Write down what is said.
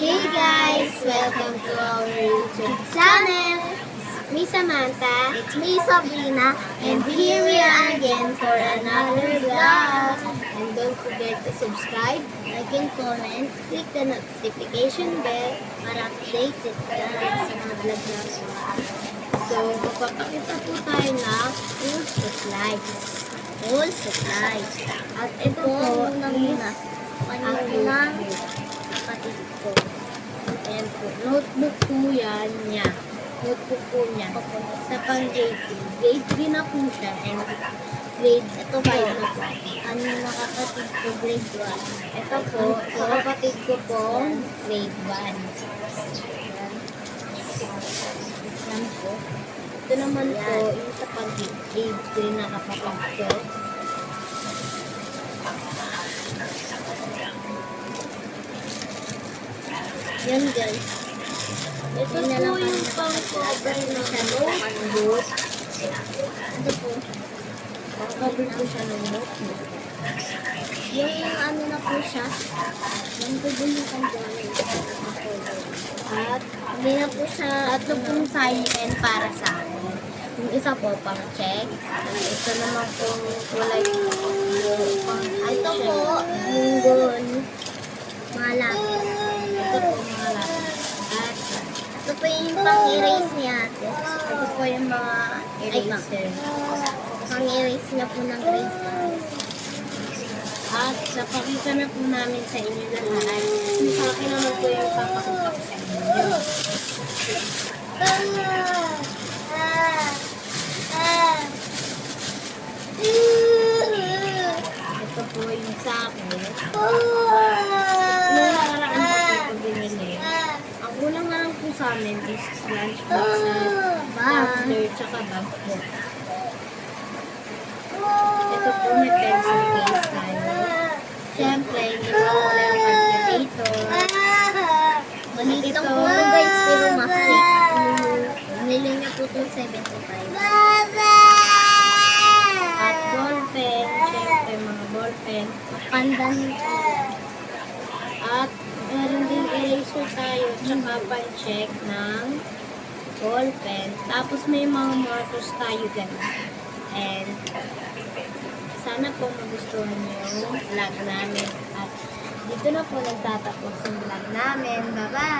Hey guys! Welcome to our YouTube channel! It's me Samantha. It's me Sabrina. And here we are again for another vlog. And don't forget to subscribe, like and comment, click the notification bell para updated ka sa mga vlog natin. So, magpapakita po tayo ng full supplies. Full supplies. At ito po is ang kapatid ko. Ayan po. Notebook po yan niya. Notebook po niya. Sa pang grade 3. Grade 3 na po siya. And grade, ito 5 na po. Ano na kapatid ko, grade 1. Ito po, sa kapatid ko po, grade 1. Yan po. Ito naman po, yung sa pang grade 3 na kapatid ko. Yan guys. Ito po yung pang-cover ng notebook. Ito po. Pang-cover po siya ng notebook. Yung ano na po siya. Yung bubulukan dyan. At hindi na po siya ito pong sign para sa akin. Yung isa po pang-check. Ito naman po kulay ito po munggon. Mga lapis. Ito po mga lapis. At ito po yung pang-erase niya. Ito po yung mga eraser. Pang-erase niya po ng grade 5. At napakita na po namin sa inyo lahat. Sa akin naman po yung papakita ko sa inyo. Ito po yung sa akin. Ang unang nga lang po sa amin is lunchbox na tumbler tsaka bag po. Ito po may pencil case tayo. Siyempre, hindi po wala yung calculator. Maliit lang po ito guys, pero mahal. Nili niya po itong 75. At ballpen, siyempre mga ballpen. Pandan po. At meron din eraser tayo, tsaka pan-check ng ballpen. Tapos may mga markers tayo guys. And sana po magustuhan niyo yung vlog namin. At dito na po nagtatapos yung vlog namin. Bye-bye!